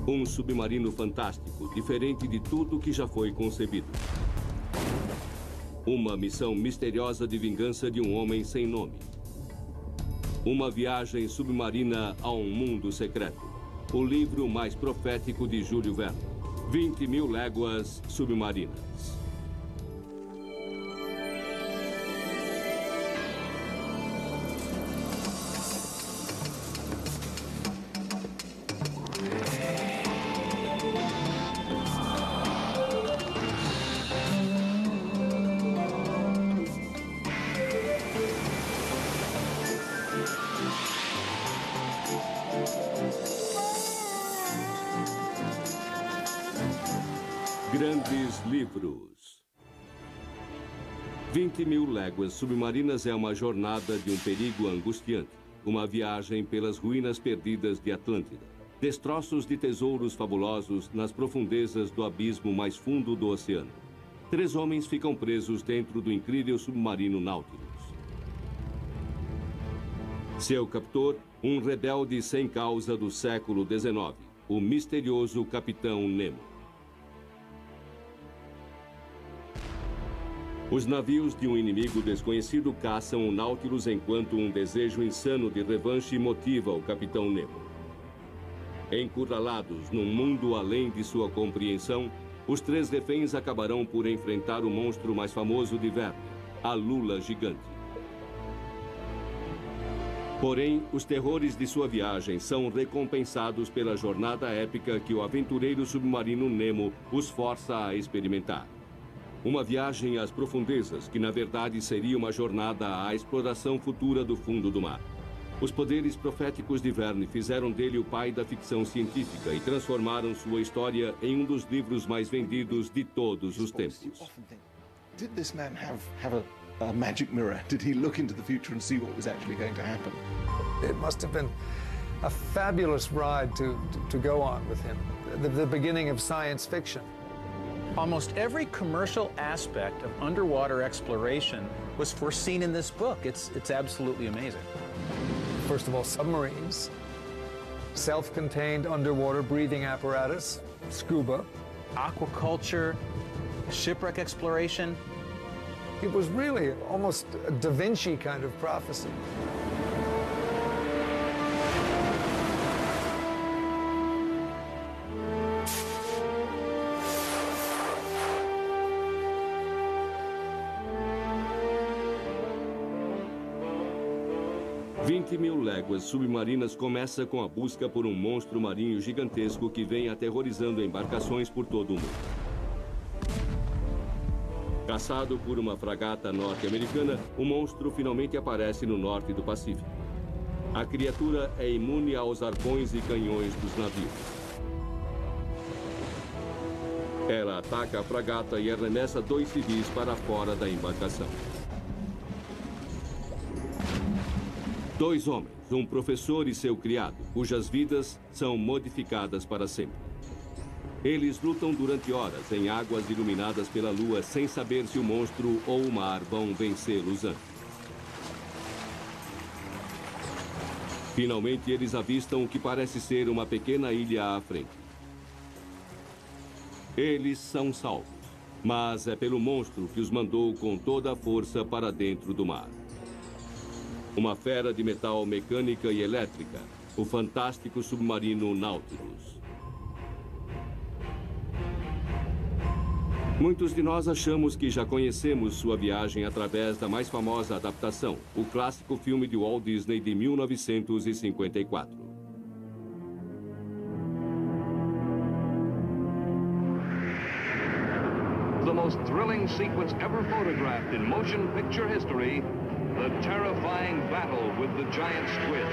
Um submarino fantástico, diferente de tudo que já foi concebido. Uma missão misteriosa de vingança de um homem sem nome. Uma viagem submarina a um mundo secreto. O livro mais profético de Júlio Verne. 20.000 léguas submarinas. Grandes livros. 20.000 léguas submarinas é uma jornada de um perigo angustiante. Uma viagem pelas ruínas perdidas de Atlântida. Destroços de tesouros fabulosos nas profundezas do abismo mais fundo do oceano. 3 homens ficam presos dentro do incrível submarino Nautilus. Seu captor, um rebelde sem causa do século XIX, o misterioso Capitão Nemo. Os navios de um inimigo desconhecido caçam o Nautilus enquanto um desejo insano de revanche motiva o Capitão Nemo. Encurralados num mundo além de sua compreensão, os 3 reféns acabarão por enfrentar o monstro mais famoso de Verne, a Lula gigante. Porém, os terrores de sua viagem são recompensados pela jornada épica que o aventureiro submarino Nemo os força a experimentar. Uma viagem às profundezas que, na verdade, seria uma jornada à exploração futura do fundo do mar. Os poderes proféticos de Verne fizeram dele o pai da ficção científica e transformaram sua história em um dos livros mais vendidos de todos os tempos. Did this man have a magic mirror? Did he look into the future and see what was actually going to happen? It must have been a fabulous ride to go on with him, the beginning of science fiction. Almost every commercial aspect of underwater exploration was foreseen in this book. It's absolutely amazing. First of all, submarines, self-contained underwater breathing apparatus, scuba. Aquaculture, shipwreck exploration. It was really almost a Da Vinci kind of prophecy. Mil léguas submarinas começa com a busca por um monstro marinho gigantesco que vem aterrorizando embarcações por todo o mundo. Caçado por uma fragata norte-americana, o monstro finalmente aparece no norte do Pacífico. A criatura é imune aos arpões e canhões dos navios. Ela ataca a fragata e arremessa 2 civis para fora da embarcação. 2 homens, um professor e seu criado, cujas vidas são modificadas para sempre. Eles lutam durante horas em águas iluminadas pela lua sem saber se o monstro ou o mar vão vencê-los antes. Finalmente, eles avistam o que parece ser uma pequena ilha à frente. Eles são salvos, mas é pelo monstro que os mandou com toda a força para dentro do mar. Uma fera de metal mecânica e elétrica, o fantástico submarino Nautilus. Muitos de nós achamos que já conhecemos sua viagem através da mais famosa adaptação, o clássico filme de Walt Disney de 1954. The most thrilling sequence ever photographed in motion picture history, the terrifying battle with the giant squid.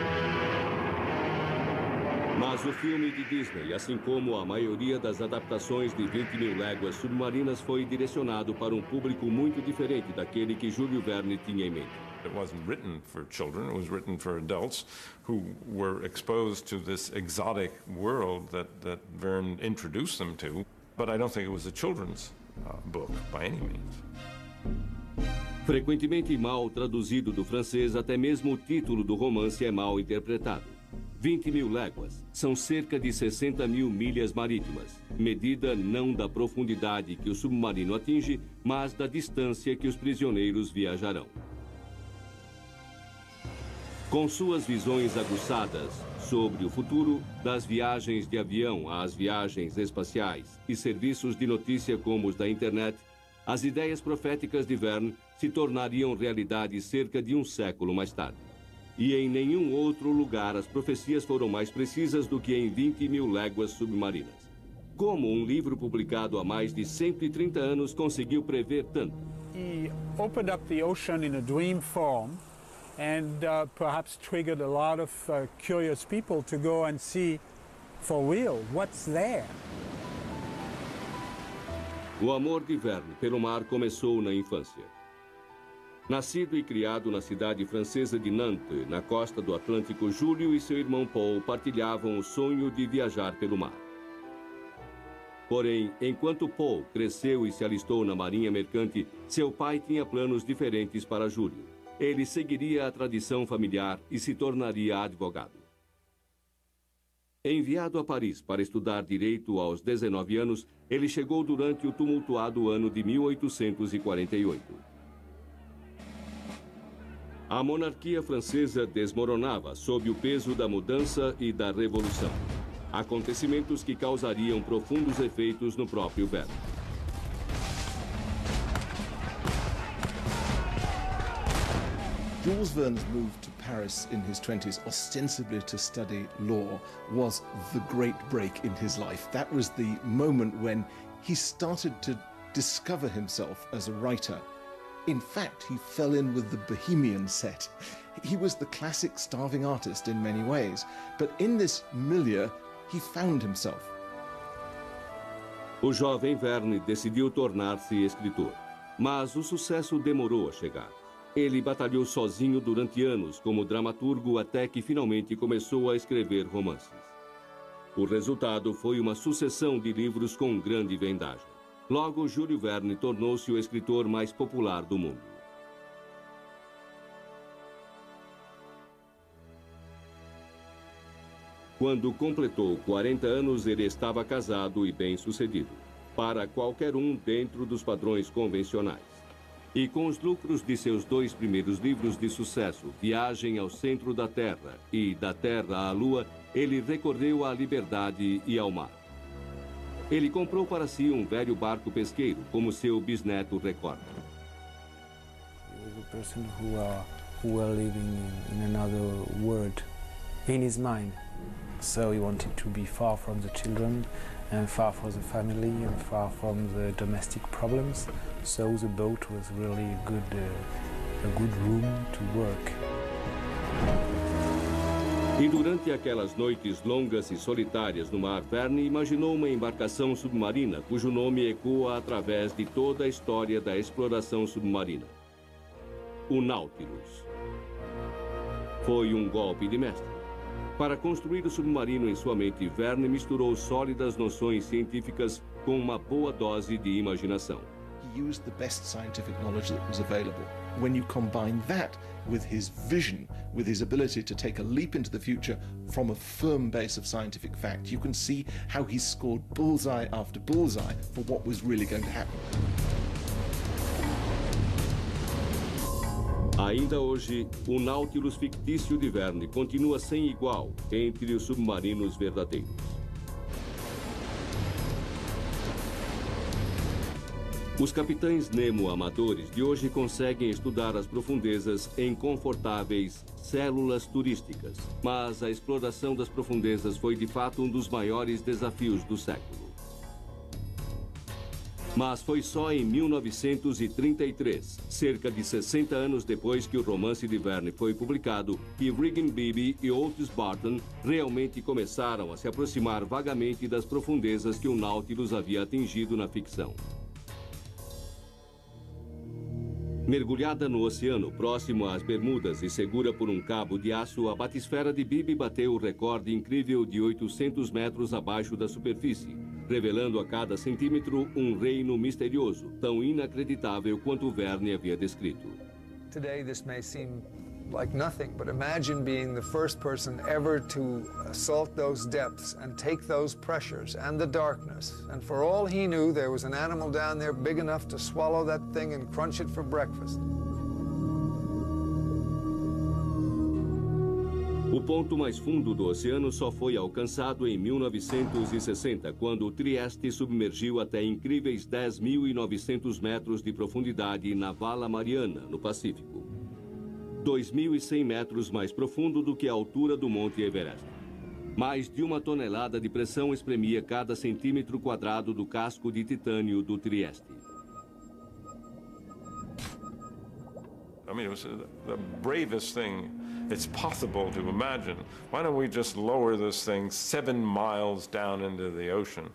Mas o filme de Disney, assim como a maioria das adaptações de 20.000 léguas submarinas, foi direcionado para um público muito diferente daquele que Júlio Verne tinha em mente. It wasn't written for children, it was written for adults who were exposed to this exotic world that Verne introduced them to. But I don't think it was a children's book by any means. Frequentemente mal traduzido do francês, até mesmo o título do romance é mal interpretado. 20.000 léguas são cerca de 60.000 milhas marítimas, medida não da profundidade que o submarino atinge, mas da distância que os prisioneiros viajarão. Com suas visões aguçadas sobre o futuro, das viagens de avião às viagens espaciais e serviços de notícia como os da internet, as ideias proféticas de Verne se tornariam realidade cerca de um século mais tarde. E em nenhum outro lugar as profecias foram mais precisas do que em 20.000 léguas submarinas. Como um livro publicado há mais de 130 anos conseguiu prever tanto? He opened up the ocean in a dream form and perhaps triggered a lot of curious people to go and see for real what's there. O amor de Verne pelo mar começou na infância. Nascido e criado na cidade francesa de Nantes, na costa do Atlântico, Júlio e seu irmão Paul partilhavam o sonho de viajar pelo mar. Porém, enquanto Paul cresceu e se alistou na marinha mercante, seu pai tinha planos diferentes para Júlio. Ele seguiria a tradição familiar e se tornaria advogado. Enviado a Paris para estudar direito aos 19 anos, ele chegou durante o tumultuado ano de 1848. A monarquia francesa desmoronava sob o peso da mudança e da revolução. Acontecimentos que causariam profundos efeitos no próprio Verne. Jules Verne's move to Paris in his 20s, ostensibly to study law, was the great break in his life. That was the moment when he started to discover himself as a writer. In fact, he fell in with the Bohemian set. He was the classic starving artist in many ways, but in this milieu, he found himself. O jovem Verne decidiu tornar-se escritor, mas o sucesso demorou a chegar. Ele batalhou sozinho durante anos como dramaturgo até que finalmente começou a escrever romances. O resultado foi uma sucessão de livros com grande vendagem. Logo, Júlio Verne tornou-se o escritor mais popular do mundo. Quando completou 40 anos, ele estava casado e bem-sucedido, para qualquer um dentro dos padrões convencionais. E com os lucros de seus 2 primeiros livros de sucesso, Viagem ao Centro da Terra e Da Terra à Lua, ele recorreu à liberdade e ao mar. Ele comprou para si um velho barco pesqueiro, como seu bisneto recorda. He was a person who were living in another world, in his mind. So he wanted to be far from the children, and far from the family, and far from the domestic problems. So the boat was really a good room to work. E durante aquelas noites longas e solitárias no mar, Verne imaginou uma embarcação submarina cujo nome ecoa através de toda a história da exploração submarina. O Nautilus. Foi um golpe de mestre. Para construir o submarino em sua mente, Verne misturou sólidas noções científicas com uma boa dose de imaginação. He used the best scientific knowledge that was available. When you combine that with his vision, with his ability to take a leap into the future from a firm base of scientific fact, you can see how he scored bullseye after bullseye for what was really going to happen. Ainda hoje, o Nautilus fictício de Verne continua sem igual entre os submarinos verdadeiros. Os capitães Nemo amadores de hoje conseguem estudar as profundezas em confortáveis células turísticas, mas a exploração das profundezas foi de fato um dos maiores desafios do século. Mas foi só em 1933, cerca de 60 anos depois que o romance de Verne foi publicado, que Regan Beebe e Otis Barton realmente começaram a se aproximar vagamente das profundezas que o Nautilus havia atingido na ficção. Mergulhada no oceano próximo às Bermudas e segura por um cabo de aço, a batisfera de Beebe bateu o recorde incrível de 800 metros abaixo da superfície, revelando a cada centímetro um reino misterioso, tão inacreditável quanto Verne havia descrito. Today this may seem like nothing. But imagine being the first person ever to assault those depths and take those pressures and the darkness. And for all he knew, there was an animal down there big enough to swallow that thing and crunch it for breakfast. O ponto mais fundo do oceano só foi alcançado em 1960, quando o Trieste submergiu até incríveis 10.900 metros de profundidade na Vala Mariana, no Pacífico. 2.100 metros mais profundo do que a altura do Monte Everest. Mais de 1 tonelada de pressão espremia cada centímetro quadrado do casco de titânio do Trieste. I mean, it was the bravest thing it's possible to imagine. Why don't we just lower this thing 7 miles down into the ocean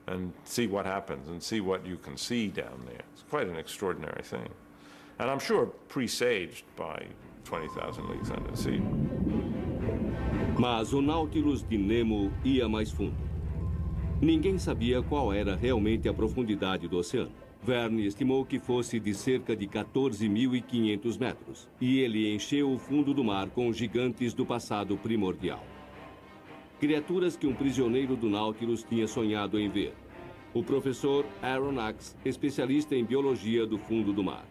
and see what happens and see what you can see down there? It's quite an extraordinary thing. And I'm sure presaged by 20,000 Leagues Under the Sea. Mas o Nautilus de Nemo ia mais fundo. Ninguém sabia qual era realmente a profundidade do oceano. Verne estimou que fosse de cerca de 14.500 metros, e ele encheu o fundo do mar com gigantes do passado primordial. Criaturas que um prisioneiro do Nautilus tinha sonhado em ver. O professor Aaron Axe, especialista em biologia do fundo do mar.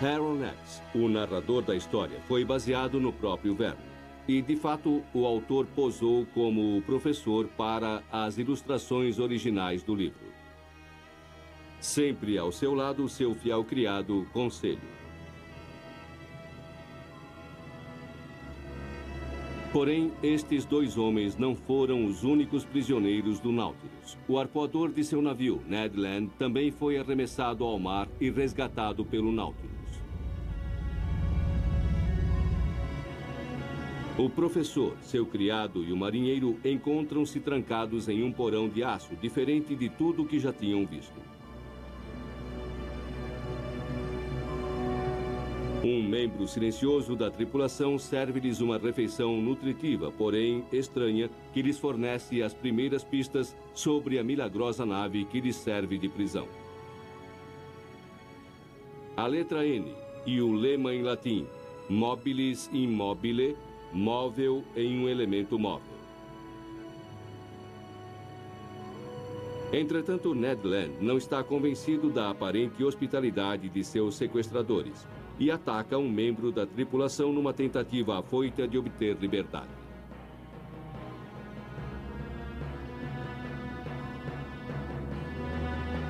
Aaron Axe, o narrador da história, foi baseado no próprio Verne. E, de fato, o autor posou como o professor para as ilustrações originais do livro. Sempre ao seu lado, seu fiel criado, Conselho. Porém, estes dois homens não foram os únicos prisioneiros do Nautilus. O arpoador de seu navio, Ned Land, também foi arremessado ao mar e resgatado pelo Nautilus. O professor, seu criado e o marinheiro encontram-se trancados em um porão de aço, diferente de tudo o que já tinham visto. Um membro silencioso da tripulação serve-lhes uma refeição nutritiva, porém estranha, que lhes fornece as primeiras pistas sobre a milagrosa nave que lhes serve de prisão. A letra N e o lema em latim, mobilis in mobile, móvel em um elemento móvel. Entretanto, Ned Land não está convencido da aparente hospitalidade de seus sequestradores e ataca um membro da tripulação numa tentativa afoita de obter liberdade.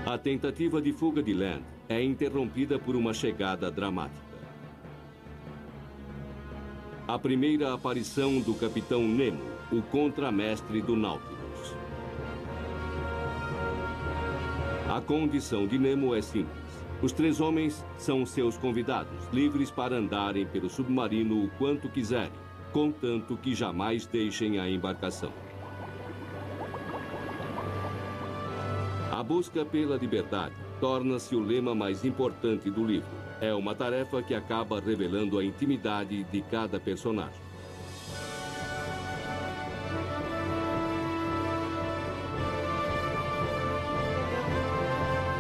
A tentativa de fuga de Land é interrompida por uma chegada dramática. A primeira aparição do Capitão Nemo, o contramestre do Nautilus. A condição de Nemo é simples. Os 3 homens são seus convidados, livres para andarem pelo submarino o quanto quiserem, contanto que jamais deixem a embarcação. A busca pela liberdade torna-se o lema mais importante do livro. É uma tarefa que acaba revelando a intimidade de cada personagem.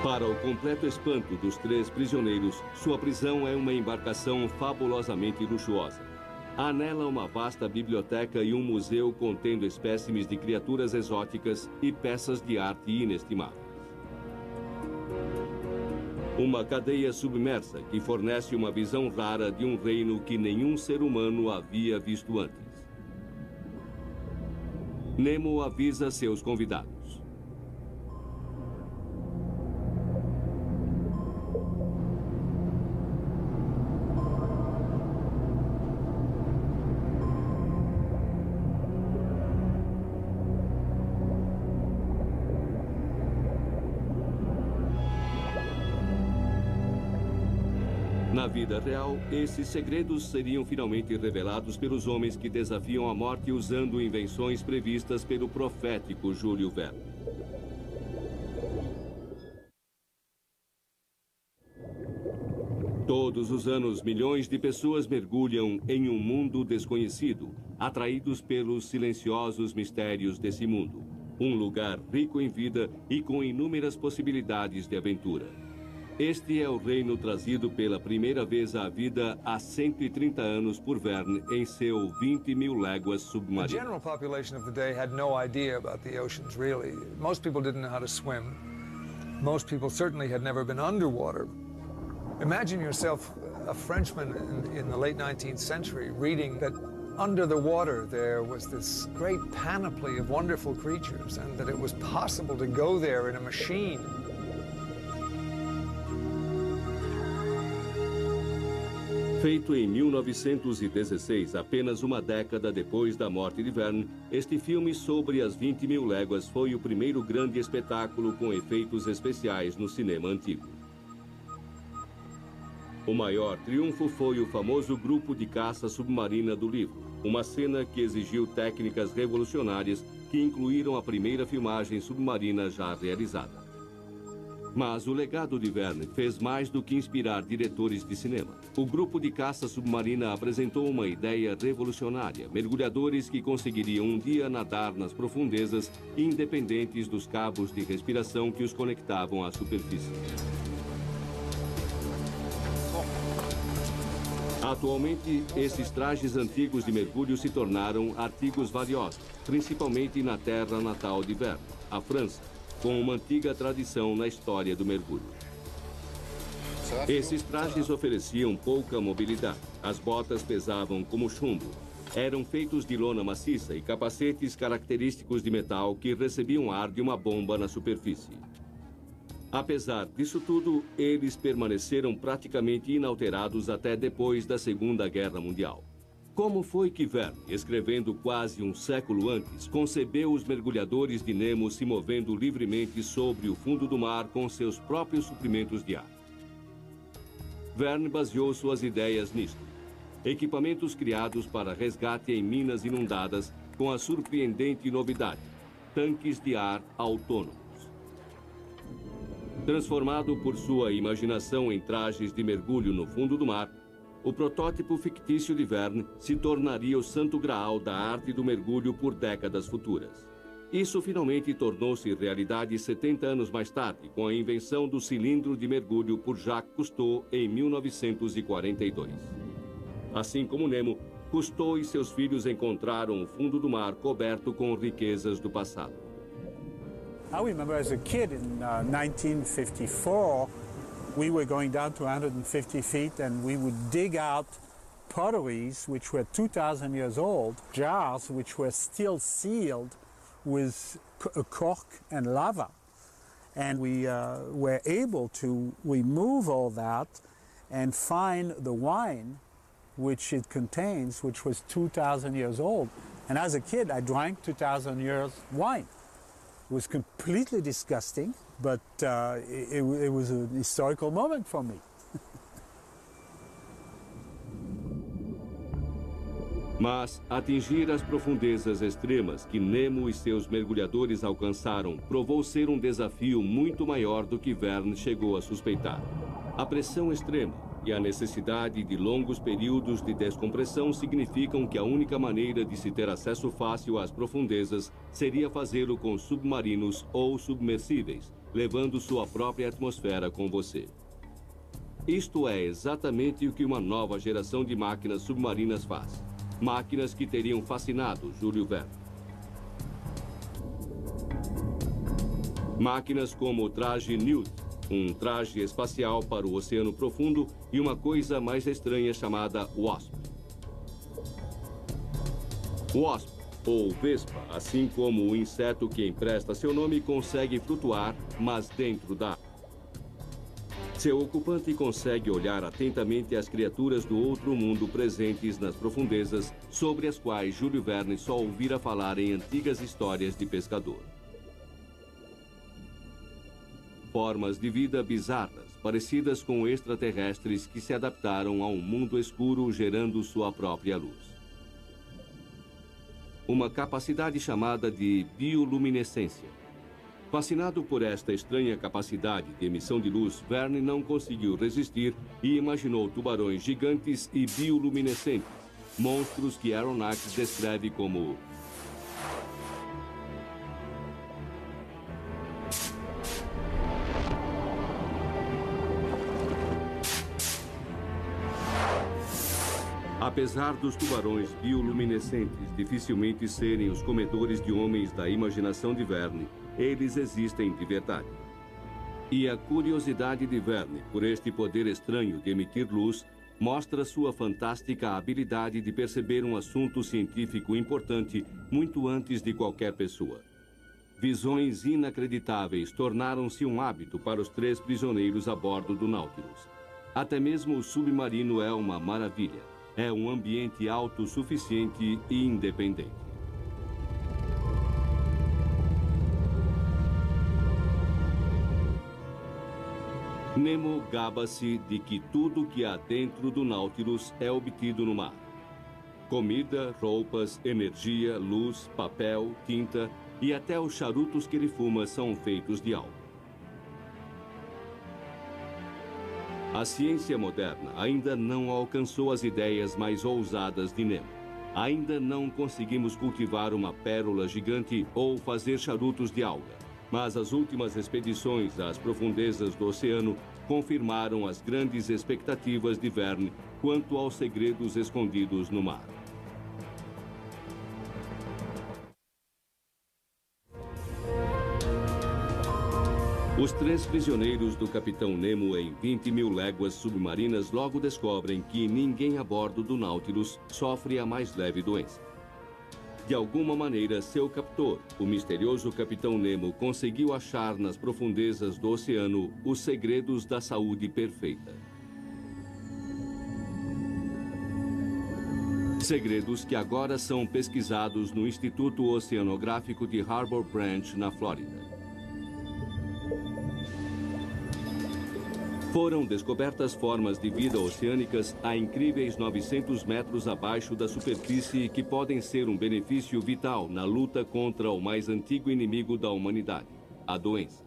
Para o completo espanto dos 3 prisioneiros, sua prisão é uma embarcação fabulosamente luxuosa. Há nela uma vasta biblioteca e um museu contendo espécimes de criaturas exóticas e peças de arte inestimáveis. Uma cadeia submersa que fornece uma visão rara de um reino que nenhum ser humano havia visto antes. Nemo avisa seus convidados. Na vida real, esses segredos seriam finalmente revelados pelos homens que desafiam a morte usando invenções previstas pelo profético Júlio Verne. Todos os anos, milhões de pessoas mergulham em um mundo desconhecido, atraídos pelos silenciosos mistérios desse mundo. Um lugar rico em vida e com inúmeras possibilidades de aventura. Este é o reino trazido pela primeira vez à vida há 130 anos por Verne em seu 20.000 léguas The submarino. general population of the day had no idea about the oceans, really. Most people didn't know how to swim. Most people certainly had never been underwater. Imagine yourself a Frenchman in the late 19th century reading that under the water there was this great panoply of wonderful creatures and that it was possible to go there in a machine. Feito em 1916, apenas uma década depois da morte de Verne, este filme sobre as 20.000 léguas foi o primeiro grande espetáculo com efeitos especiais no cinema antigo. O maior triunfo foi o famoso grupo de caça submarina do livro, uma cena que exigiu técnicas revolucionárias que incluíram a primeira filmagem submarina já realizada. Mas o legado de Verne fez mais do que inspirar diretores de cinema. O grupo de caça submarina apresentou uma ideia revolucionária, mergulhadores que conseguiriam um dia nadar nas profundezas, independentes dos cabos de respiração que os conectavam à superfície. Atualmente, esses trajes antigos de mergulho se tornaram artigos valiosos, principalmente na terra natal de Verne, a França, com uma antiga tradição na história do mergulho. Esses trajes ofereciam pouca mobilidade. As botas pesavam como chumbo. Eram feitos de lona maciça e capacetes característicos de metal que recebiam ar de uma bomba na superfície. Apesar disso tudo, eles permaneceram praticamente inalterados até depois da Segunda Guerra Mundial. Como foi que Verne, escrevendo quase um século antes, concebeu os mergulhadores de Nemo se movendo livremente sobre o fundo do mar com seus próprios suprimentos de ar? Verne baseou suas ideias nisto. Equipamentos criados para resgate em minas inundadas com a surpreendente novidade: tanques de ar autônomos. Transformado por sua imaginação em trajes de mergulho no fundo do mar, o protótipo fictício de Verne se tornaria o santo graal da arte do mergulho por décadas futuras. Isso finalmente tornou-se realidade 70 anos mais tarde, com a invenção do cilindro de mergulho por Jacques Cousteau em 1942. Assim como Nemo, Cousteau e seus filhos encontraram o fundo do mar coberto com riquezas do passado. I remember as a kid in 1954, we were going down to 150 feet and we would dig out potteries which were 2,000 years old, jars which were still sealed with cork and lava. And we were able to remove all that and find the wine which it contains, which was 2,000 years old. And as a kid, I drank 2,000 years wine. It was completely disgusting, but it was a historical moment for me. Mas atingir as profundezas extremas que Nemo e seus mergulhadores alcançaram provou ser um desafio muito maior do que Verne chegou a suspeitar. A pressão extrema e a necessidade de longos períodos de descompressão significam que a única maneira de se ter acesso fácil às profundezas seria fazê-lo com submarinos ou submersíveis, levando sua própria atmosfera com você. Isto é exatamente o que uma nova geração de máquinas submarinas faz. Máquinas que teriam fascinado Júlio Verne. Máquinas como o traje Newt, um traje espacial para o oceano profundo, e uma coisa mais estranha chamada Wasp. Wasp, ou vespa, assim como o inseto que empresta seu nome, consegue flutuar, mas dentro da água. Seu ocupante consegue olhar atentamente as criaturas do outro mundo presentes nas profundezas, sobre as quais Júlio Verne só ouvira falar em antigas histórias de pescador. Formas de vida bizarras, parecidas com extraterrestres que se adaptaram a um mundo escuro gerando sua própria luz. Uma capacidade chamada de bioluminescência. Fascinado por esta estranha capacidade de emissão de luz, Verne não conseguiu resistir e imaginou tubarões gigantes e bioluminescentes, monstros que Aronnax descreve como Apesar dos tubarões bioluminescentes dificilmente serem os comedores de homens da imaginação de Verne, eles existem de verdade. E a curiosidade de Verne por este poder estranho de emitir luz mostra sua fantástica habilidade de perceber um assunto científico importante muito antes de qualquer pessoa. Visões inacreditáveis tornaram-se um hábito para os 3 prisioneiros a bordo do Nautilus. Até mesmo o submarino é uma maravilha. É um ambiente autossuficiente e independente. Nemo gaba-se de que tudo que há dentro do Nautilus é obtido no mar. Comida, roupas, energia, luz, papel, tinta e até os charutos que ele fuma são feitos de álcool. A ciência moderna ainda não alcançou as ideias mais ousadas de Nemo. Ainda não conseguimos cultivar uma pérola gigante ou fazer charutos de alga. Mas as últimas expedições às profundezas do oceano confirmaram as grandes expectativas de Verne quanto aos segredos escondidos no mar. Os 3 prisioneiros do Capitão Nemo em 20.000 léguas submarinas logo descobrem que ninguém a bordo do Nautilus sofre a mais leve doença. De alguma maneira, seu captor, o misterioso Capitão Nemo, conseguiu achar nas profundezas do oceano os segredos da saúde perfeita. Segredos que agora são pesquisados no Instituto Oceanográfico de Harbor Branch, na Flórida. Foram descobertas formas de vida oceânicas a incríveis 900 metros abaixo da superfície que podem ser um benefício vital na luta contra o mais antigo inimigo da humanidade, a doença.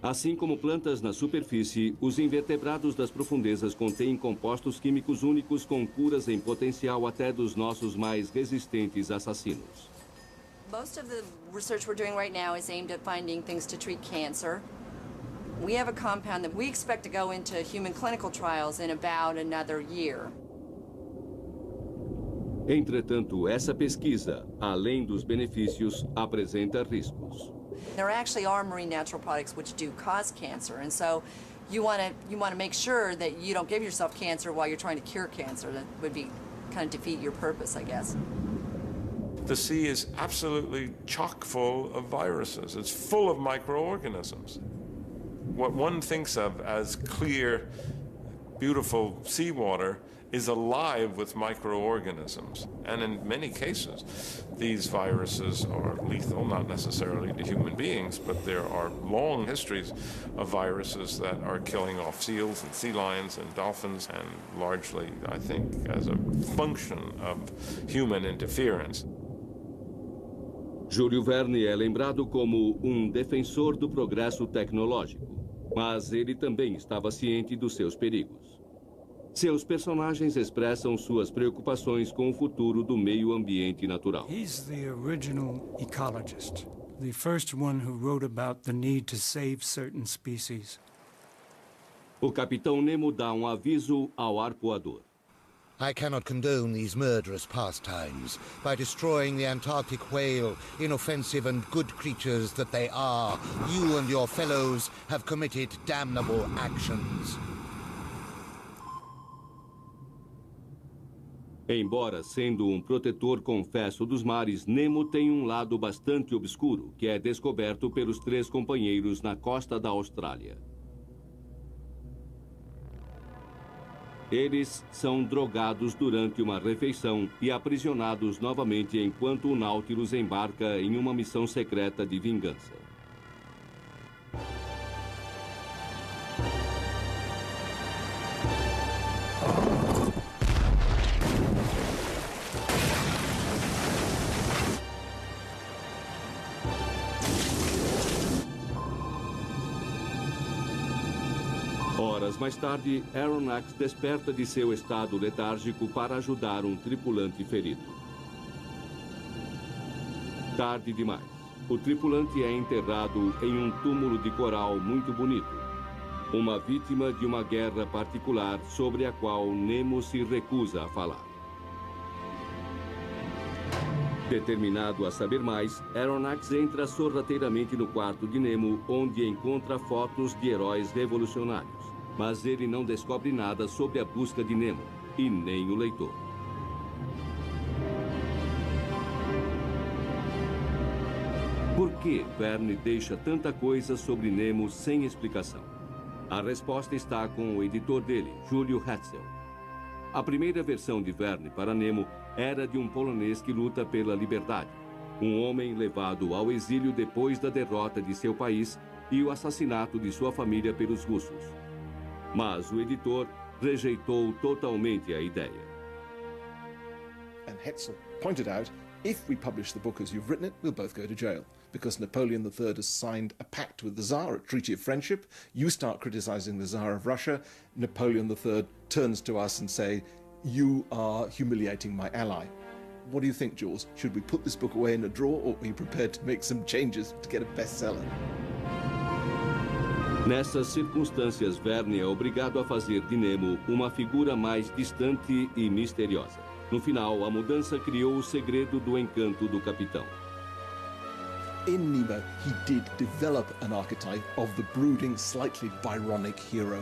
Assim como plantas na superfície, os invertebrados das profundezas contêm compostos químicos únicos com curas em potencial até dos nossos mais resistentes assassinos. Most of the research we're doing right now is aimed at finding things to treat cancer. We have a compound that we expect to go into human clinical trials in about another year. Entretanto, essa pesquisa, além dos benefícios, apresenta riscos. There actually are marine natural products which do cause cancer, and so you want to make sure that you don't give yourself cancer while you're trying to cure cancer. That would be kind of defeat your purpose, I guess. The sea is absolutely chock full of viruses. It's full of microorganisms. What one thinks of as clear, beautiful seawater is alive with microorganisms. And in many cases, these viruses are lethal, not necessarily to human beings, but there are long histories of viruses that are killing off seals and sea lions and dolphins, and largely, I think, as a function of human interference. Júlio Verne é lembrado como um defensor do progresso tecnológico, mas ele também estava ciente dos seus perigos. Seus personagens expressam suas preocupações com o futuro do meio ambiente natural. He's the original ecologist, the first one who wrote about the need to save certain species. O Capitão Nemo dá um aviso ao arpoador. I cannot condone these murderous pastimes. By destroying the Antarctic whale, inoffensive and good creatures that they are, you and your fellows have committed damnable actions. Embora sendo um protetor confesso dos mares, Nemo tem um lado bastante obscuro, que é descoberto pelos 3 companheiros na costa da Austrália. Eles são drogados durante uma refeição e aprisionados novamente enquanto o Nautilus embarca em uma missão secreta de vingança. Horas mais tarde, Aronnax desperta de seu estado letárgico para ajudar um tripulante ferido. Tarde demais. O tripulante é enterrado em um túmulo de coral muito bonito. Uma vítima de uma guerra particular sobre a qual Nemo se recusa a falar. Determinado a saber mais, Aronnax entra sorrateiramente no quarto de Nemo, onde encontra fotos de heróis revolucionários. Mas ele não descobre nada sobre a busca de Nemo, e nem o leitor. Por que Verne deixa tanta coisa sobre Nemo sem explicação? A resposta está com o editor dele, Júlio Hetzel. A primeira versão de Verne para Nemo era de um polonês que luta pela liberdade, um homem levado ao exílio depois da derrota de seu país e o assassinato de sua família pelos russos. Mas o editor rejeitou totalmente a ideia. And Hetzel pointed out, if we publish the book as you've written it, we'll both go to jail. Because Napoleon III has signed a pact with the Tsar, a treaty of friendship. You start criticizing the Tsar of Russia. Napoleon III turns to us and say, you are humiliating my ally. What do you think, Jules? Should we put this book away in a drawer, or are you prepared to make some changes to get a bestseller? Nessas circunstâncias, Verne é obrigado a fazer de Nemo uma figura mais distante e misteriosa. No final, a mudança criou o segredo do encanto do capitão. In Nemo, he did develop an archetype of the brooding, slightly Byronic hero,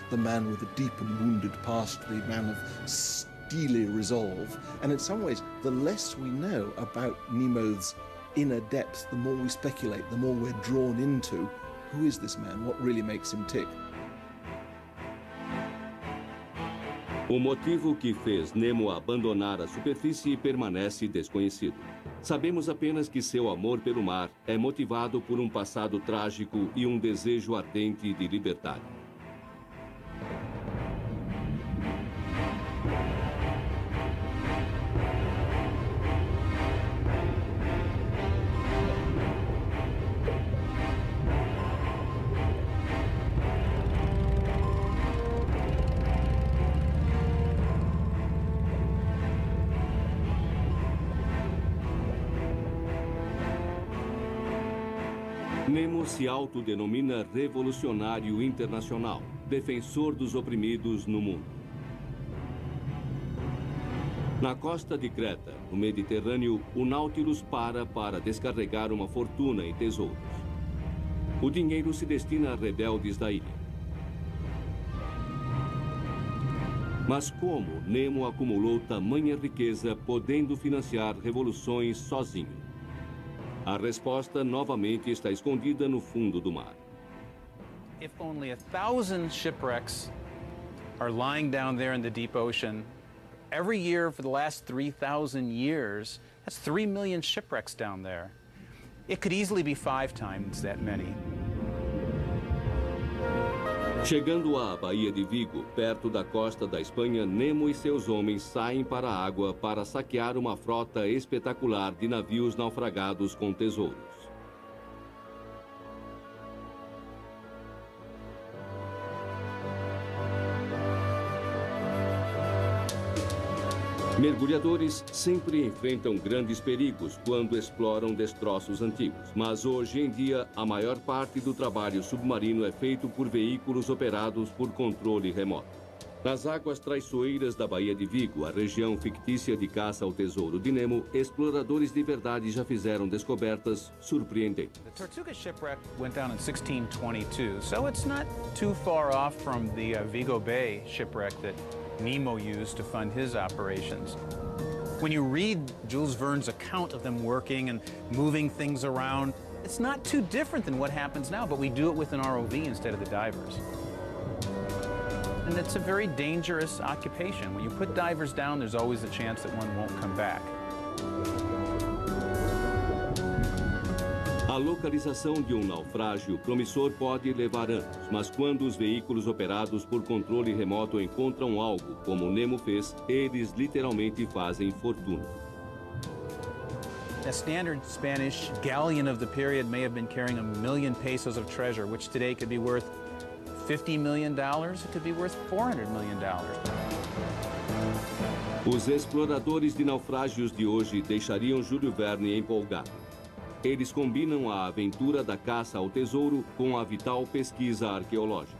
the man with a deep and wounded past, the man of steely resolve. And in some ways, the less we know about Nemo's inner depth, the more we speculate, the more we're drawn into who is this man, what really makes him tick. O motivo que fez Nemo abandonar a superfície permanece desconhecido. Sabemos apenas que seu amor pelo mar é motivado por um passado trágico e um desejo ardente de liberdade. Nemo se autodenomina revolucionário internacional, defensor dos oprimidos no mundo. Na costa de Creta, no Mediterrâneo, o Nautilus para descarregar uma fortuna em tesouros. O dinheiro se destina a rebeldes da ilha. Mas como Nemo acumulou tamanha riqueza, podendo financiar revoluções sozinho? A resposta novamente está escondida no fundo do mar. If only 1,000 shipwrecks are lying down there in the deep ocean, every year for the last 3,000 years, that's 3 million shipwrecks down there. It could easily be 5 times that many. Chegando à Baía de Vigo, perto da costa da Espanha, Nemo e seus homens saem para a água para saquear uma frota espetacular de navios naufragados com tesouros. Mergulhadores sempre enfrentam grandes perigos quando exploram destroços antigos, mas hoje em dia a maior parte do trabalho submarino é feito por veículos operados por controle remoto. Nas águas traiçoeiras da Baía de Vigo, a região fictícia de caça ao tesouro de Nemo, exploradores de verdade já fizeram descobertas surpreendentes. The Tortuga shipwreck went down in 1622, so it's not too far off from the Vigo Bay shipwreck that Nemo used to fund his operations. When you read Jules Verne's account of them working and moving things around, it's not too different than what happens now, but we do it with an ROV instead of the divers. And it's a very dangerous occupation. When you put divers down, there's always a chance that one won't come back. A localização de um naufrágio promissor pode levar anos, mas quando os veículos operados por controle remoto encontram algo, como Nemo fez, eles literalmente fazem fortuna. A standard Spanish galleon of the period may have been carrying 1 million pesos of treasure, which today could be worth $50 million, it could be worth $400 million. Os exploradores de naufrágios de hoje deixariam Júlio Verne empolgado. Eles combinam a aventura da caça ao tesouro com a vital pesquisa arqueológica.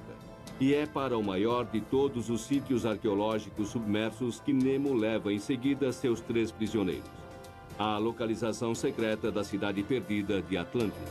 e é para o maior de todos os sítios arqueológicos submersos que Nemo leva em seguida seus 3 prisioneiros. A localização secreta da cidade perdida de Atlântida.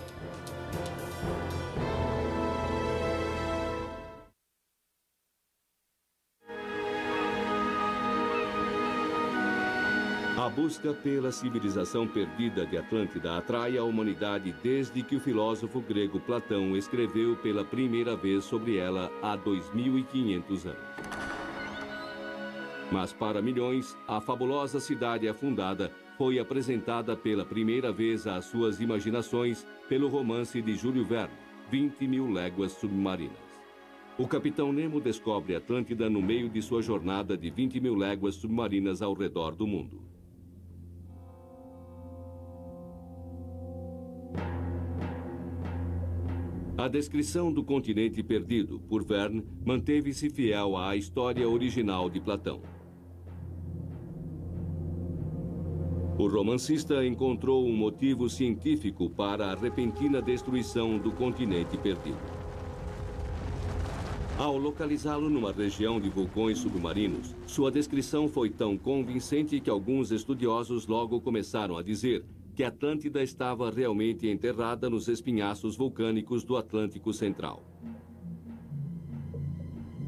A busca pela civilização perdida de Atlântida atrai a humanidade desde que o filósofo grego Platão escreveu pela primeira vez sobre ela há 2.500 anos. Mas para milhões, a fabulosa cidade afundada foi apresentada pela primeira vez às suas imaginações pelo romance de Júlio Verne, 20.000 léguas submarinas. O capitão Nemo descobre Atlântida no meio de sua jornada de 20.000 léguas submarinas ao redor do mundo. A descrição do continente perdido por Verne manteve-se fiel à história original de Platão. O romancista encontrou um motivo científico para a repentina destruição do continente perdido. Ao localizá-lo numa região de vulcões submarinos, sua descrição foi tão convincente que alguns estudiosos logo começaram a dizer que Atlântida estava realmente enterrada nos espinhaços vulcânicos do Atlântico Central.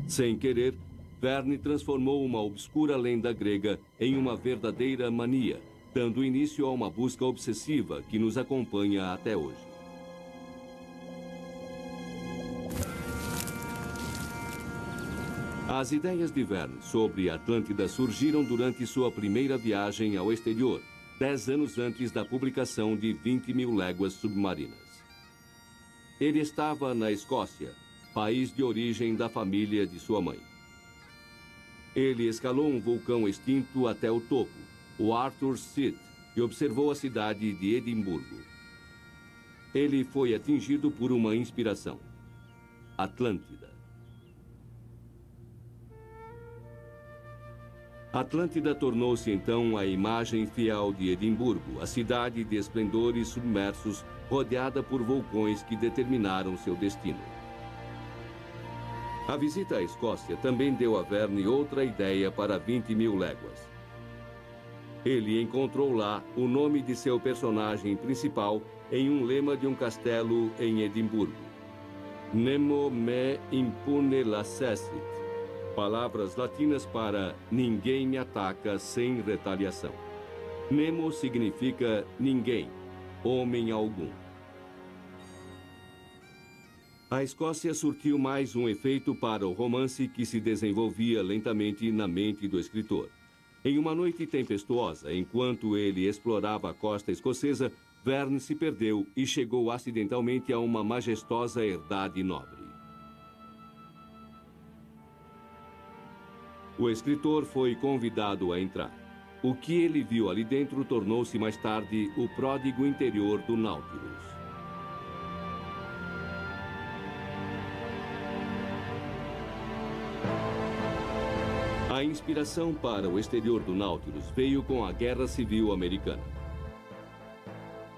Sem querer, Verne transformou uma obscura lenda grega em uma verdadeira mania, dando início a uma busca obsessiva que nos acompanha até hoje. As ideias de Verne sobre Atlântida surgiram durante sua primeira viagem ao exterior, 10 anos antes da publicação de 20.000 léguas submarinas. Ele estava na Escócia, país de origem da família de sua mãe. Ele escalou um vulcão extinto até o topo, o Arthur's Seat, e observou a cidade de Edimburgo. Ele foi atingido por uma inspiração: Atlântida. Atlântida tornou-se então a imagem fiel de Edimburgo, a cidade de esplendores submersos, rodeada por vulcões que determinaram seu destino. A visita à Escócia também deu a Verne outra ideia para 20.000 léguas. Ele encontrou lá o nome de seu personagem principal em um lema de um castelo em Edimburgo: Nemo me impune lacessit. Palavras latinas para ninguém me ataca sem retaliação. Nemo significa ninguém, homem algum. A Escócia surtiu mais um efeito para o romance que se desenvolvia lentamente na mente do escritor. Em uma noite tempestuosa, enquanto ele explorava a costa escocesa, Verne se perdeu e chegou acidentalmente a uma majestosa herdade nobre. O escritor foi convidado a entrar. O que ele viu ali dentro tornou-se mais tarde o pródigo interior do Nautilus. A inspiração para o exterior do Nautilus veio com a Guerra Civil Americana.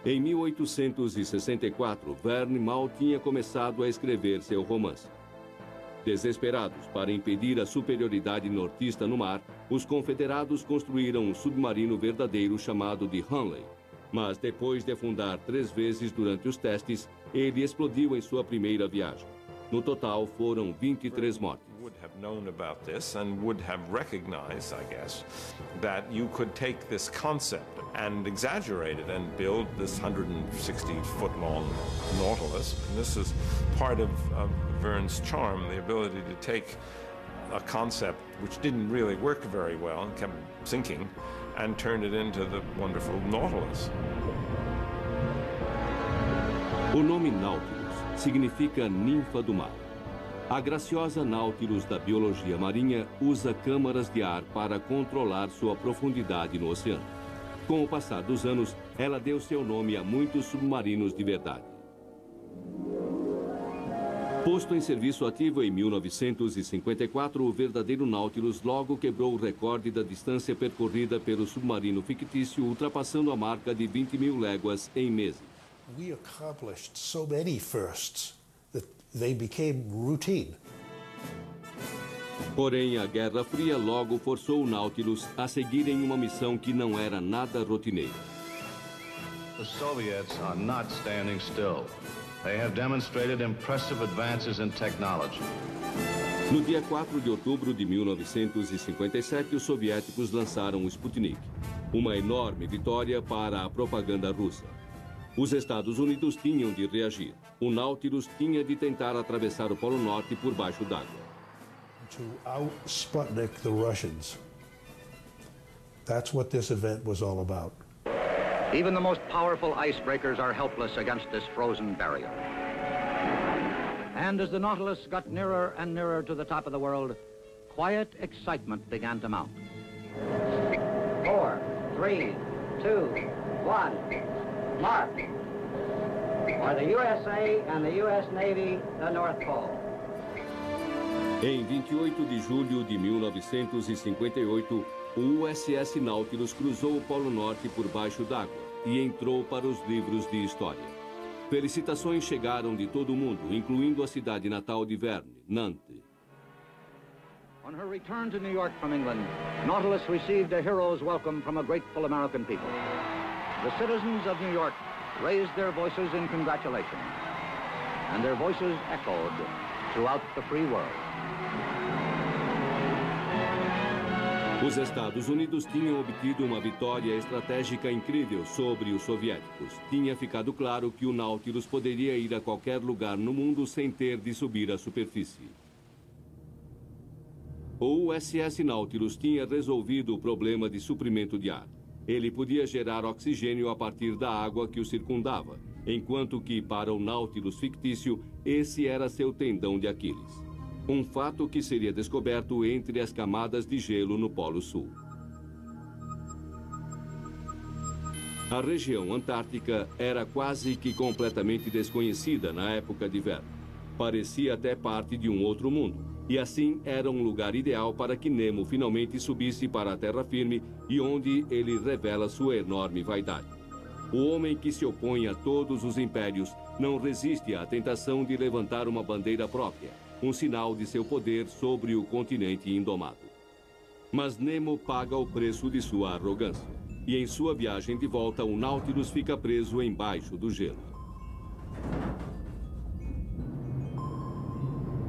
Em 1864, Verne mal tinha começado a escrever seu romance. Desesperados para impedir a superioridade nortista no mar, os confederados construíram um submarino verdadeiro chamado de Hunley. Mas depois de afundar 3 vezes durante os testes, ele explodiu em sua primeira viagem. No total, foram 23 mortes. Would have known about this and would have recognized, I guess, that you could take this concept and exaggerate it and build this 160-foot-long Nautilus. And this is part of Verne's charm, the ability to take a concept which didn't really work very well and kept sinking and turn it into the wonderful Nautilus. O nome Nautilus significa ninfa do mar. A graciosa Nautilus da biologia marinha usa câmaras de ar para controlar sua profundidade no oceano. Com o passar dos anos, ela deu seu nome a muitos submarinos de verdade. Posto em serviço ativo em 1954, o verdadeiro Nautilus logo quebrou o recorde da distância percorrida pelo submarino fictício, ultrapassando a marca de 20.000 léguas em meses. We accomplished so many firsts that they became routine. Porém, a Guerra Fria logo forçou o Nautilus a seguir em uma missão que não era nada rotineira. The Soviets are not standing still. They have demonstrated impressive advances in technology. No dia 4 de outubro de 1957, os soviéticos lançaram o Sputnik, uma enorme vitória para a propaganda russa. Os Estados Unidos tinham de reagir. O Nautilus tinha de tentar atravessar o Polo Norte por baixo d'água. To out-Sputnik the Russians. That's what this event was all about. Even the most powerful icebreakers are helpless against this frozen barrier. And as the Nautilus got nearer and nearer to the top of the world, quiet excitement began to mount. 4, 3, 2, 1, mark! For the USA and the US Navy, the North Pole. Em 28 de julho de 1958, o USS Nautilus cruzou o Polo Norte por baixo d'água e entrou para os livros de história. Felicitações chegaram de todo o mundo, incluindo a cidade natal de Verne, Nantes. On her return to New York from England, Nautilus received a hero's welcome from a grateful American people. The citizens of New York raised their voices in congratulation, and their voices echoed throughout the free world. Os Estados Unidos tinham obtido uma vitória estratégica incrível sobre os soviéticos. Tinha ficado claro que o Nautilus poderia ir a qualquer lugar no mundo sem ter de subir à superfície. O USS Nautilus tinha resolvido o problema de suprimento de ar. Ele podia gerar oxigênio a partir da água que o circundava, enquanto que, para o Nautilus fictício, esse era seu tendão de Aquiles. Um fato que seria descoberto entre as camadas de gelo no Polo Sul. A região antártica era quase que completamente desconhecida na época de Verne. Parecia até parte de um outro mundo, e assim era um lugar ideal para que Nemo finalmente subisse para a terra firme e onde ele revela sua enorme vaidade. O homem que se opõe a todos os impérios não resiste à tentação de levantar uma bandeira própria, um sinal de seu poder sobre o continente indomado. Mas Nemo paga o preço de sua arrogância, e em sua viagem de volta o Nautilus fica preso embaixo do gelo.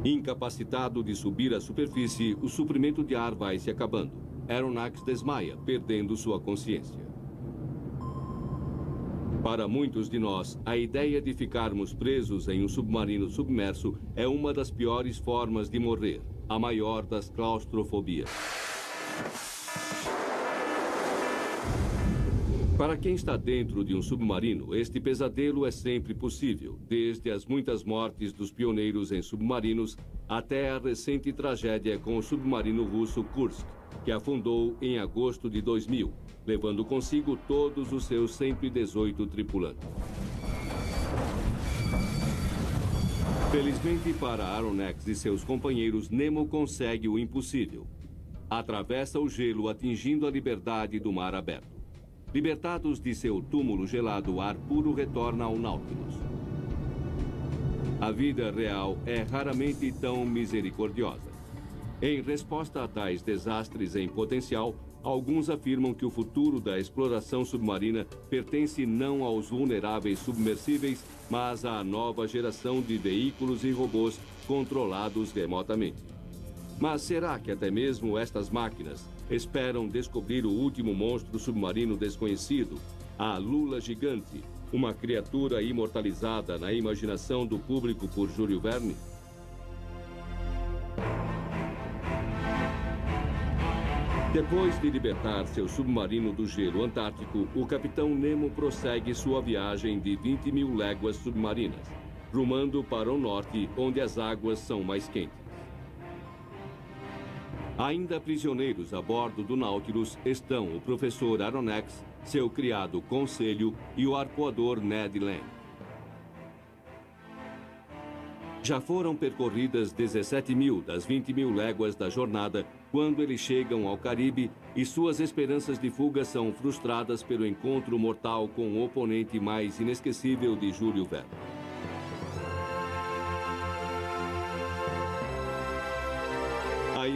Incapacitado de subir à superfície, o suprimento de ar vai se acabando. Aronnax desmaia, perdendo sua consciência. Para muitos de nós, a ideia de ficarmos presos em um submarino submerso é uma das piores formas de morrer, a maior das claustrofobias. Para quem está dentro de um submarino, este pesadelo é sempre possível, desde as muitas mortes dos pioneiros em submarinos até a recente tragédia com o submarino russo Kursk, que afundou em agosto de 2000, levando consigo todos os seus 118 tripulantes. Felizmente para Aronnax e seus companheiros, Nemo consegue o impossível. Atravessa o gelo, atingindo a liberdade do mar aberto. Libertados de seu túmulo gelado, o ar puro retorna ao Nautilus. A vida real é raramente tão misericordiosa. Em resposta a tais desastres em potencial, alguns afirmam que o futuro da exploração submarina pertence não aos vulneráveis submersíveis, mas à nova geração de veículos e robôs controlados remotamente. Mas será que até mesmo estas máquinas esperam descobrir o último monstro submarino desconhecido, a Lula Gigante, uma criatura imortalizada na imaginação do público por Júlio Verne? Depois de libertar seu submarino do gelo antártico, o capitão Nemo prossegue sua viagem de 20 mil léguas submarinas, rumando para o norte, onde as águas são mais quentes. Ainda prisioneiros a bordo do Nautilus estão o professor Aronnax, seu criado Conselho e o arpoador Ned Land. Já foram percorridas 17 mil das 20 mil léguas da jornada quando eles chegam ao Caribe e suas esperanças de fuga são frustradas pelo encontro mortal com o oponente mais inesquecível de Júlio Verne.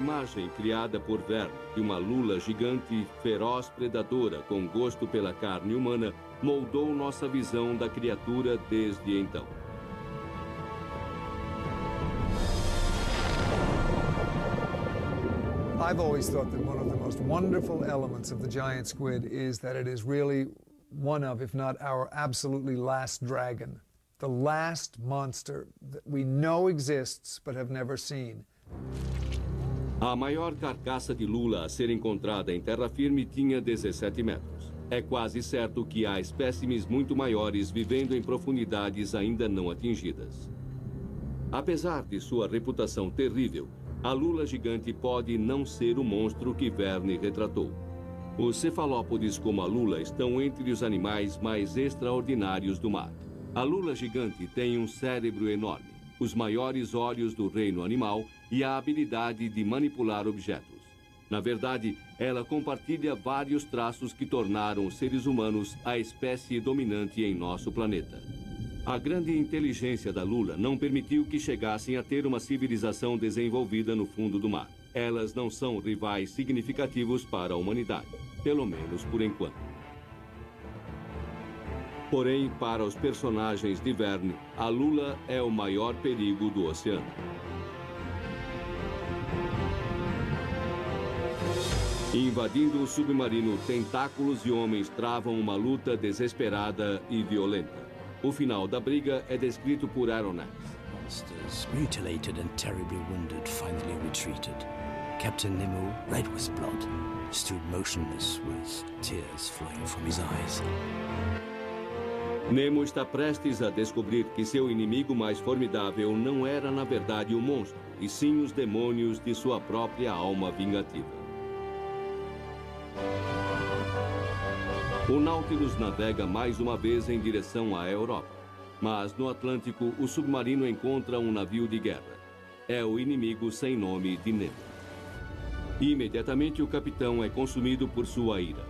imagem criada por Verne de uma lula gigante, feroz predadora com gosto pela carne humana, moldou nossa visão da criatura desde então. I've always thought that one of the most wonderful elements of the giant squid is that it is really one of, if not our absolutely last dragon. The last monster that we know exists but have never seen. A maior carcaça de lula a ser encontrada em terra firme tinha 17 metros. É quase certo que há espécimes muito maiores vivendo em profundidades ainda não atingidas. Apesar de sua reputação terrível, a lula gigante pode não ser o monstro que Verne retratou. Os cefalópodes como a lula estão entre os animais mais extraordinários do mar. A lula gigante tem um cérebro enorme, os maiores olhos do reino animal e a habilidade de manipular objetos. Na verdade, ela compartilha vários traços que tornaram os seres humanos a espécie dominante em nosso planeta. A grande inteligência da lula não permitiu que chegassem a ter uma civilização desenvolvida no fundo do mar. Elas não são rivais significativos para a humanidade, pelo menos por enquanto. Porém, para os personagens de Verne, a lula é o maior perigo do oceano. Invadindo o submarino, tentáculos e homens travam uma luta desesperada e violenta. O final da briga é descrito por Aronnax. Monsters, mutilated and terribly wounded, finally retreated. Captain Nemo, red with blood, stood motionless with tears flowing from his eyes. Nemo está prestes a descobrir que seu inimigo mais formidável não era, na verdade, o monstro, e sim os demônios de sua própria alma vingativa. O Nautilus navega mais uma vez em direção à Europa. Mas no Atlântico, o submarino encontra um navio de guerra. É o inimigo sem nome de Nemo. Imediatamente o capitão é consumido por sua ira.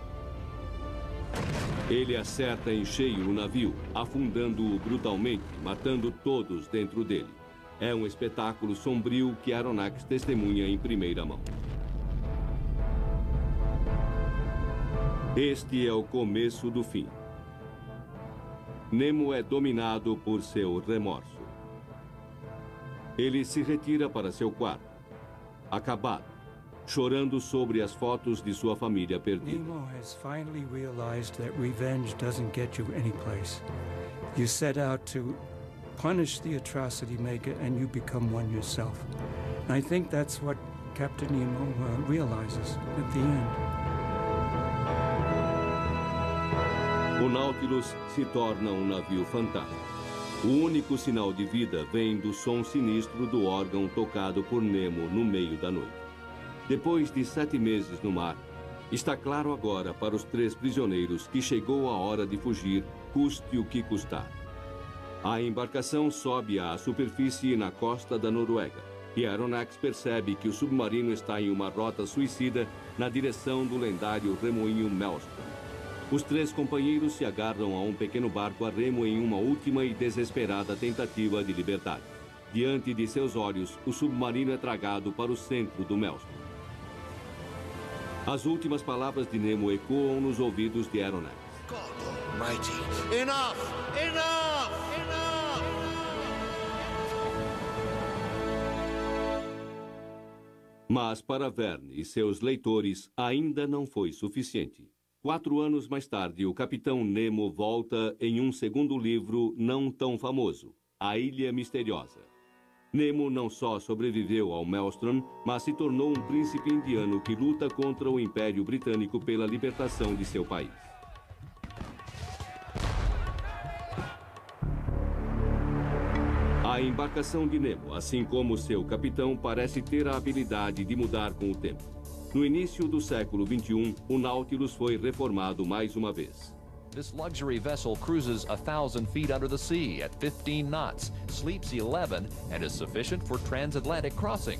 Ele acerta em cheio o navio, afundando-o brutalmente, matando todos dentro dele. É um espetáculo sombrio que Aronnax testemunha em primeira mão. Este é o começo do fim. Nemo é dominado por seu remorso. Ele se retira para seu quarto, acabado, chorando sobre as fotos de sua família perdida. Nemo has finally realized that revenge doesn't get you anyplace. You set out to punish the atrocity maker and you become one yourself. And I think that's what Captain Nemo realizes at the end. O Nautilus se torna um navio fantasma. O único sinal de vida vem do som sinistro do órgão tocado por Nemo no meio da noite. Depois de 7 meses no mar, está claro agora para os 3 prisioneiros que chegou a hora de fugir, custe o que custar. A embarcação sobe à superfície na costa da Noruega, e Aronnax percebe que o submarino está em uma rota suicida na direção do lendário remoinho Maelstrom. Os 3 companheiros se agarram a um pequeno barco a remo em uma última e desesperada tentativa de liberdade. Diante de seus olhos, o submarino é tragado para o centro do Maelstrom. As últimas palavras de Nemo ecoam nos ouvidos de Aronnax. God Almighty! Enough! Enough! Enough! Mas para Verne e seus leitores ainda não foi suficiente. 4 anos mais tarde, o Capitão Nemo volta em um segundo livro não tão famoso, A Ilha Misteriosa. Nemo não só sobreviveu ao Maelstrom, mas se tornou um príncipe indiano que luta contra o Império Britânico pela libertação de seu país. A embarcação de Nemo, assim como seu capitão, parece ter a habilidade de mudar com o tempo. No início do século XXI, o Nautilus foi reformado mais uma vez. This luxury vessel cruises 1,000 feet under the sea at 15 knots, sleeps 11, and is sufficient for transatlantic crossing.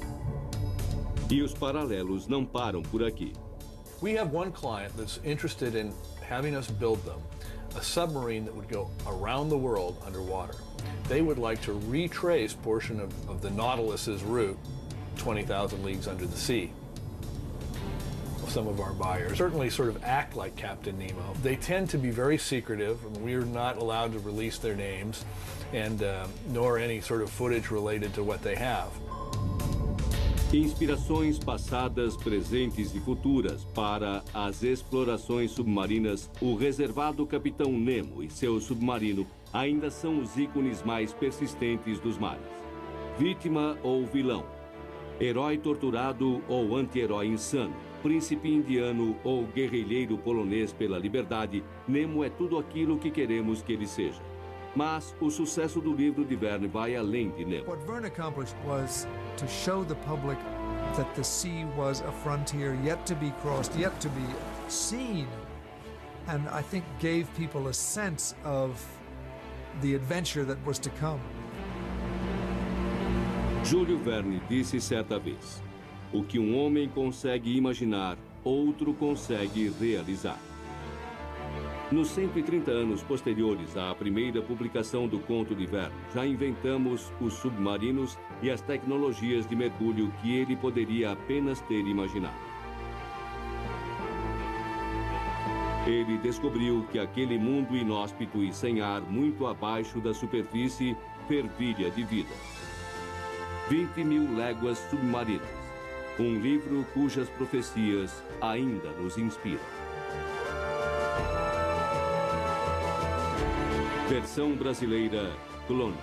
E os paralelos não param por aqui. We have one client that's interested in having us build them a submarine that would go around the world underwater. They would like to retrace portion of the Nautilus's route 20,000 Leagues Under the Sea. Some of our buyers certainly sort of act like Captain Nemo. They tend to be very secretive, and we're not allowed to release their names, and nor any sort of footage related to what they have. Inspirações passadas, presentes e futuras para as explorações submarinas, o reservado Capitão Nemo e seu submarino ainda são os ícones mais persistentes dos mares. Vítima ou vilão, herói torturado ou anti-herói insano, príncipe indiano ou guerrilheiro polonês pela liberdade, Nemo é tudo aquilo que queremos que ele seja. Mas o sucesso do livro de Verne vai além de Nemo. What Verne accomplished was to show the public that the sea was a frontier yet to be crossed, yet to be seen, and I think gave people a sense of the adventure that was to come. Júlio Verne disse certa vez: o que um homem consegue imaginar, outro consegue realizar. Nos 130 anos posteriores à primeira publicação do conto de Verne, já inventamos os submarinos e as tecnologias de mergulho que ele poderia apenas ter imaginado. Ele descobriu que aquele mundo inóspito e sem ar muito abaixo da superfície fervilha de vida. 20.000 léguas submarinas. Um livro cujas profecias ainda nos inspiram. Versão brasileira, Clone.